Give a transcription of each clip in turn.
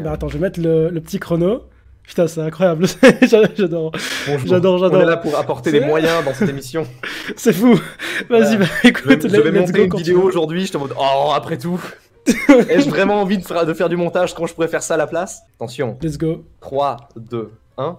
Bah attends, je vais mettre le petit chrono. Putain, c'est incroyable. J'adore. J'adore. On est là pour apporter des moyens dans cette émission. C'est fou. Vas-y, bah écoute, je vais monter une vidéo aujourd'hui, je te mode oh, après tout. Ai-je vraiment envie de faire du montage quand je pourrais faire ça à la place? Attention. Let's go. 3, 2, 1.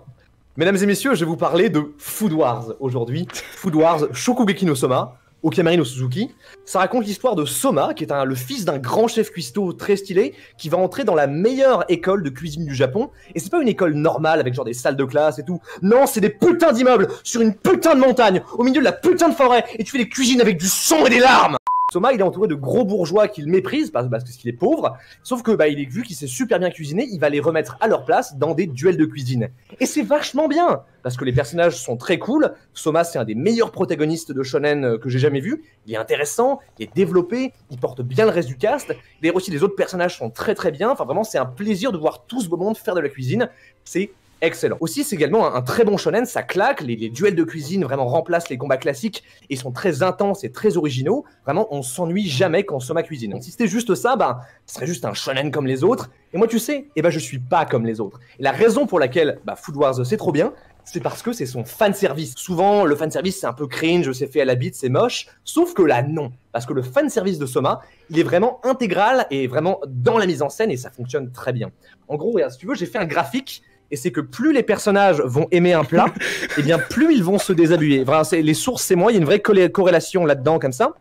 Mesdames et messieurs, je vais vous parler de Food Wars aujourd'hui. Food Wars Shokugeki no Soma, Okamari no Suzuki. Ça raconte l'histoire de Soma, qui est le fils d'un grand chef cuistot très stylé, qui va entrer dans la meilleure école de cuisine du Japon. Et c'est pas une école normale avec genre des salles de classe et tout. Non, c'est des putains d'immeubles sur une putain de montagne, au milieu de la putain de forêt, et tu fais des cuisines avec du sang et des larmes. Soma, il est entouré de gros bourgeois qu'il méprise parce qu'il est pauvre, sauf que vu qu'il sait super bien cuisiner, il va les remettre à leur place dans des duels de cuisine. Et c'est vachement bien, parce que les personnages sont très cool. Soma, c'est un des meilleurs protagonistes de shonen que j'ai jamais vu. Il est intéressant, il est développé, il porte bien le reste du cast. D'ailleurs aussi, les autres personnages sont très très bien. Enfin vraiment, c'est un plaisir de voir tout ce beau monde faire de la cuisine. C'est excellent. Aussi, c'est également un très bon shonen, ça claque, les duels de cuisine vraiment remplacent les combats classiques et sont très intenses et très originaux. Vraiment, on s'ennuie jamais quand Soma cuisine. Donc si c'était juste ça, ce serait juste un shonen comme les autres. Et moi, tu sais, je suis pas comme les autres. Et la raison pour laquelle Food Wars c'est trop bien, c'est parce que c'est son fanservice. Souvent, le fanservice, c'est un peu cringe, c'est fait à la bite, c'est moche. Sauf que là, non. Parce que le fanservice de Soma, il est vraiment intégral et vraiment dans la mise en scène et ça fonctionne très bien. En gros, regarde, si tu veux, j'ai fait un graphique. Et c'est que plus les personnages vont aimer un plat, et bien plus ils vont se déshabiller. Vraiment, les sources, c'est moi, il y a une vraie corrélation là-dedans comme ça.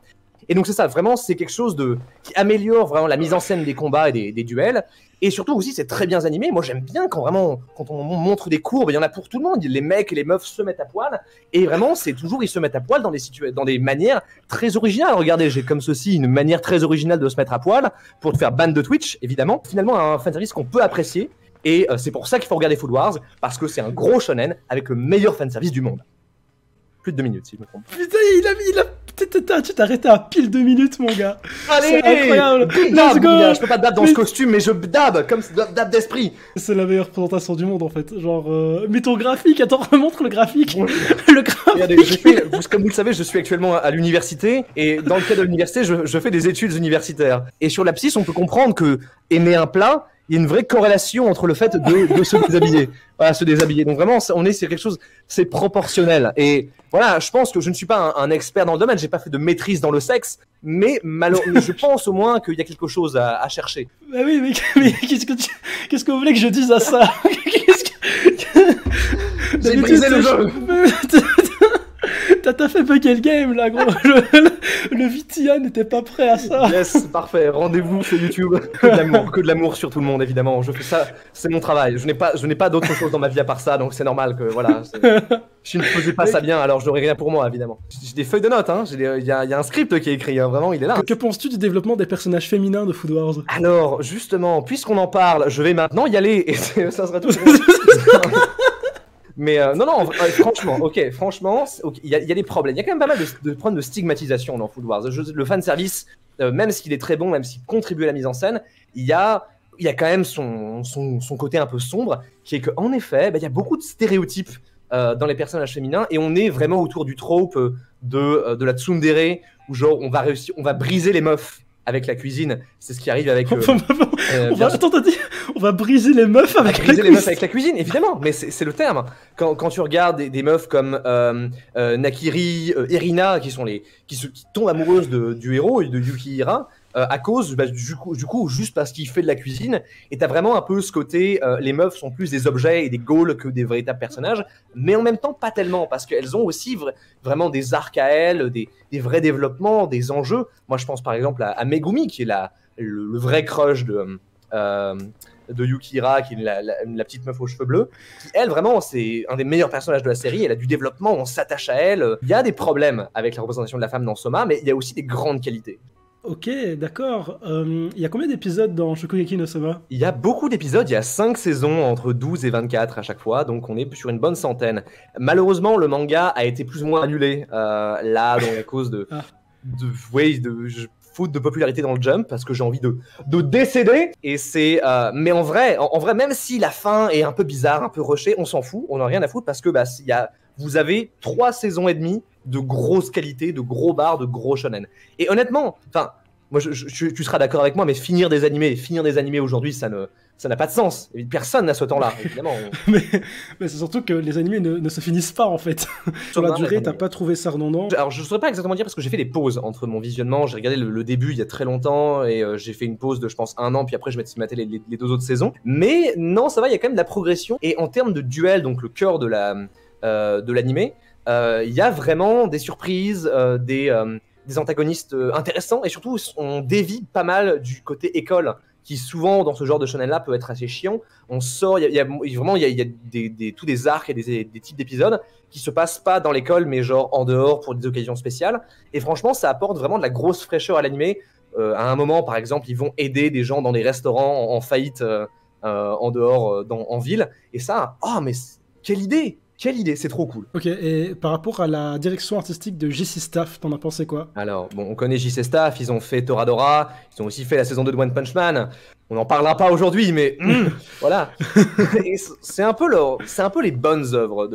Et donc c'est ça, vraiment, c'est quelque chose qui améliore vraiment la mise en scène des combats et des duels. Et surtout aussi, c'est très bien animé. Moi, j'aime bien quand on montre des courbes, il y en a pour tout le monde. Les mecs et les meufs se mettent à poil. Et vraiment, c'est toujours, ils se mettent à poil dans des manières très originales. Regardez, j'ai comme ceci une manière très originale de se mettre à poil pour te faire ban de Twitch, évidemment. Finalement, un fanservice qu'on peut apprécier. Et c'est pour ça qu'il faut regarder Food Wars, parce que c'est un gros shonen avec le meilleur fanservice du monde. Plus de 2 minutes, si je me trompe. Putain, tu t'es arrêté à pile 2 minutes, mon gars. Allez, c'est incroyable. Let's go. Je peux pas dab dans ce costume, mais je dab, comme dab d'esprit. C'est la meilleure présentation du monde, en fait. Genre, mais ton graphique, attends, remontre le graphique. Le graphique. Regardez, comme vous le savez, je suis actuellement à l'université, et dans le cadre de l'université, je fais des études universitaires. Et sur l'abscisse, on peut comprendre que aimer un plat, il y a une vraie corrélation entre le fait de se déshabiller. Voilà, se déshabiller. Donc vraiment, c'est quelque chose, c'est proportionnel. Et voilà, je pense que je ne suis pas un expert dans le domaine, j'ai pas fait de maîtrise dans le sexe, mais je pense au moins qu'il y a quelque chose à chercher. Bah oui, mais qu'est-ce que vous voulez que je dise à ça? J'ai brisé le jeu. T'as fait bugger le game là, gros. Le VTIA n'était pas prêt à ça. Yes, parfait. Rendez-vous sur YouTube. Que de l'amour sur tout le monde, évidemment. Je fais ça, c'est mon travail. Je n'ai pas d'autre chose dans ma vie à part ça, donc c'est normal que voilà. Je ne faisais pas ça bien, alors je n'aurais rien pour moi, évidemment. J'ai des feuilles de notes, hein. Il y a un script qui est écrit, hein. Vraiment, il est là. Que penses-tu du développement des personnages féminins de Food Wars? Alors, justement, puisqu'on en parle, je vais maintenant y aller et ça sera tout. Mais non, franchement, il y a des problèmes. Il y a quand même pas mal de problèmes de stigmatisation dans Food Wars. Le fanservice, même s'il est très bon, même s'il contribue à la mise en scène, il y a quand même son côté un peu sombre, qui est qu'en effet, il y a beaucoup de stéréotypes dans les personnages féminins, et on est vraiment autour du trope de la tsundere, où genre on va briser les meufs avec la cuisine. C'est ce qui arrive avec... Attends, t'as dit on va briser les meufs avec la cuisine. Les meufs avec la cuisine, évidemment, mais c'est le terme. Quand tu regardes des meufs comme Nakiri, Erina, qui tombent amoureuses du héros, de Yukihira, à cause, du coup, juste parce qu'il fait de la cuisine, et t'as vraiment un peu ce côté, les meufs sont plus des objets et des goals que des véritables personnages, mais en même temps pas tellement, parce qu'elles ont aussi vraiment des arcs à elles, des vrais développements, des enjeux. Moi je pense par exemple à Megumi, qui est le vrai crush de Yukihira, qui est la petite meuf aux cheveux bleus, qui elle vraiment c'est un des meilleurs personnages de la série. Elle a du développement, on s'attache à elle. Il y a des problèmes avec la représentation de la femme dans Soma, mais il y a aussi des grandes qualités. Ok, d'accord. Il y a combien d'épisodes dans Shokugeki no Soma? Il y a beaucoup d'épisodes, il y a 5 saisons, entre 12 et 24 à chaque fois, donc on est sur une bonne centaine. Malheureusement, le manga a été plus ou moins annulé, là, donc à cause de faute de popularité dans le Jump, parce que j'ai envie de décéder, et c'est... mais en vrai, même si la fin est un peu bizarre, un peu rushée, on s'en fout, on n'a rien à foutre, parce que vous avez 3 saisons et demie de grosse qualité, de gros bars, de gros shonen. Et honnêtement, moi, tu seras d'accord avec moi, mais finir des animés aujourd'hui, ça n'a pas de sens. Personne n'a ce temps-là, évidemment. mais c'est surtout que les animés ne se finissent pas en fait. Sur la durée, t'as pas trouvé ça redondant? Alors je saurais pas exactement dire parce que j'ai fait des pauses entre mon visionnement. J'ai regardé le début il y a très longtemps et j'ai fait une pause de je pense 1 an, puis après je m'étais maté les 2 autres saisons. Mais non, ça va, il y a quand même de la progression. Et en termes de duel, donc le cœur de l'animé, il y a vraiment des surprises, des antagonistes intéressants, et surtout on dévie pas mal du côté école qui souvent dans ce genre de shonen là peut être assez chiant. On sort, il y a tous des arcs et des types d'épisodes qui se passent pas dans l'école mais genre en dehors pour des occasions spéciales, et franchement ça apporte vraiment de la grosse fraîcheur à l'animé. À un moment par exemple ils vont aider des gens dans des restaurants en faillite en dehors en ville, et ça, oh mais quelle idée! Quelle idée, c'est trop cool. Ok, et par rapport à la direction artistique de JC Staff, t'en as pensé quoi? Alors, bon, on connaît JC Staff, ils ont fait Toradora, ils ont aussi fait la saison 2 de One Punch Man. On n'en parlera pas aujourd'hui, mais voilà. C'est un peu les bonnes œuvres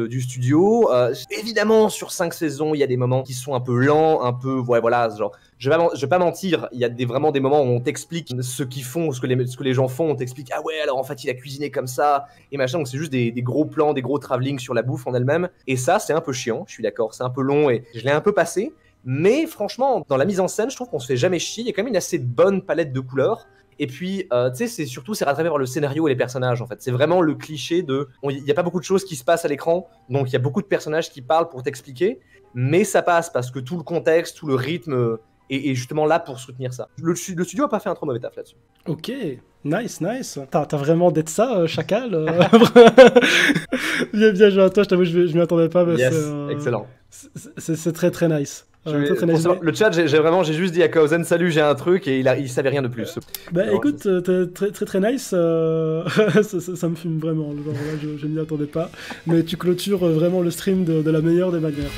du studio. Évidemment, sur 5 saisons, il y a des moments qui sont un peu lents, un peu, ouais, voilà, genre, je vais pas mentir, il y a vraiment des moments où on t'explique ce qu'ils font, ce que les gens font, on t'explique, ah ouais, alors en fait, il a cuisiné comme ça, et machin, donc c'est juste des gros plans, des gros travelling sur la bouffe en elle-même, et ça, c'est un peu chiant, je suis d'accord, c'est un peu long, et je l'ai un peu passé, mais franchement, dans la mise en scène, je trouve qu'on se fait jamais chier, il y a quand même une assez bonne palette de couleurs. Et puis, tu sais, c'est rattrapé par le scénario et les personnages, en fait. C'est vraiment le cliché de... Il n'y a pas beaucoup de choses qui se passent à l'écran, donc il y a beaucoup de personnages qui parlent pour t'expliquer, mais ça passe parce que tout le contexte, tout le rythme est justement là pour soutenir ça. Le studio a pas fait un trop mauvais taf là-dessus. Ok, nice. T'as vraiment d'être ça, Chacal bien joué à toi, je t'avoue, je m'y attendais pas. Mais yes, excellent. C'est très nice. Le chat, j'ai juste dit à Kauzen salut, j'ai un truc, et il savait rien de plus. Bah écoute, très nice, ça me fume vraiment, genre là je m'y attendais pas, mais tu clôtures vraiment le stream de la meilleure des manières.